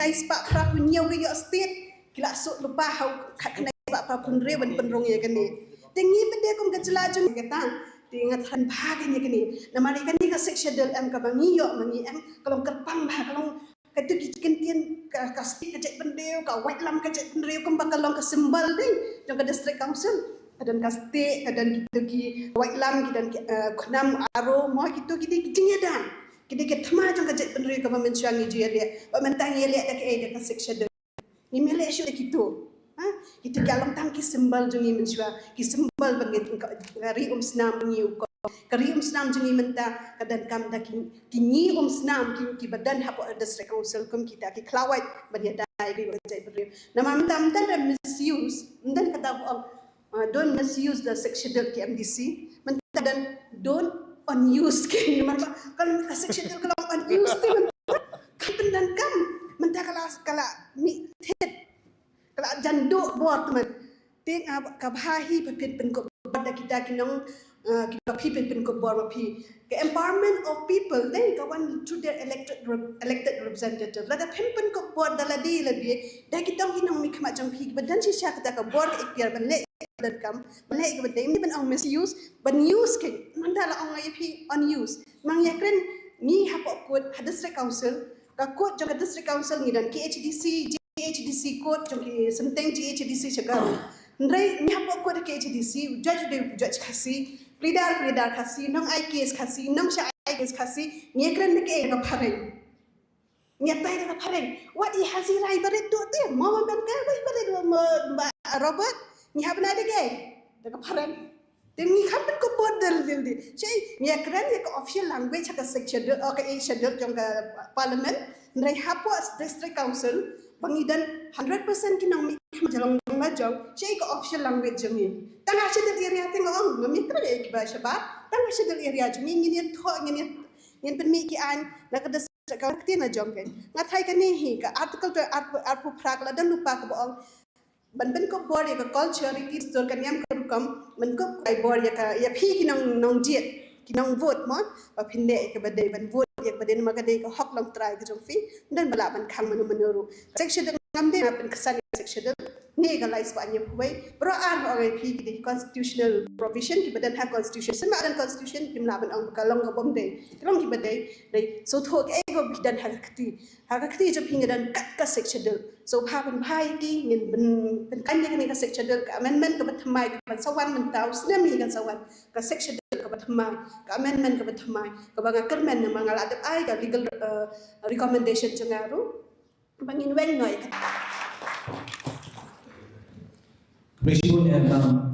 sebab prapunya we state kila sok lupa hau kena sebab prapun rewan penrong ya kini tinggi benda kum kejelajun kata tingat han baganya kini nama ni kani ka section del am ka bangi yo mangi am kalau kerpang bah kalau katu kitian ka state ka cek benda ka white lam ka cek benda kum bakal ka symbol ni jong ka district council kadan ka state kadan kita ki white lam kidan kunam aro mo gitu kita jingedan kita thama jong ka cek benda ka mensuangi je dia mentang ye le ka section ni Malaysia gitu itu kalau tangki sembal jengi mensua ki sembal bangit kari senam ni ko kari senam jengi menta kadan kam da ki senam ki badan hapo district council kum kita ki klawai banya dai ki jai beri nama menta misuse dan kata don't misuse the sectional KMDC menta dan don't unuse ki nama kalau sectional kalau unuse tu kan kam menta kala mi kalau janduk buat teman, ting kabahi pepin penkop buat kita kinong kita pepin penkop buat mapi ke empowerment of people, then kawan to their elected representative. Lada pepin penkop buat daladi lagi, dah kita kinong mik macam pi, badan si siapa kita buat ikhtiar banle dan kam banle ikhtiar ini ben ang misuse, ben use ke, mana lah ang pi unuse. Mang yakren ni hapok kod district council, kakod jaga district council ni dan KHDC code jongki senteng GHDC cakap ndai nyapo code KHDC judge kasi pleader kasi nong I case kasi nong sha I case kasi nyekran ke ka phareng nyatai ka phareng what I hasi rai bare tu te mama ben ka bai bare Robert nyapna de ke ka phareng tingi khapen ko bodal dildi chei nyekran ka official language ka section ka schedule jong ka parliament ndai hapo district council Bangidan 100% kinang majalong majong siya iko official language jongi. Tanga siya del area tingong ngamitra de iba siya ba? Tanga siya del area jongi ngin tho ngin penmikian nakadas ka na jong ken. Ngathai kani hi ka article to arpu phrakla dan lupa ka boong ban ko bor ya ka culture heritage store kanyam ka rukam man ko ai bor ya ka ya phi kinang nong jet kinang vote mo pa phinde ka badai ban vote एक बदेन मगदे को हक lung try के जोंफी dan balaban khang manu section ngamde apen kesan section ni galais pa nya phuai bro an pi di constitutional provision ki badan ha constitution sama dan constitution kim laban ang kalong ka bomde kalong ki badai dai so tho ke go bidan ha kati jo pinga dan kat ka section so pha ban bhai ki ngin ben kan ni ka section ka amendment ka bathmai ka sawan man taw snami ka sawan ka section Kabathamai, amendment kabathamai, kabanga kermen na mga ladap ay ka legal recommendation jangaru, bangin weng noy. Appreciate and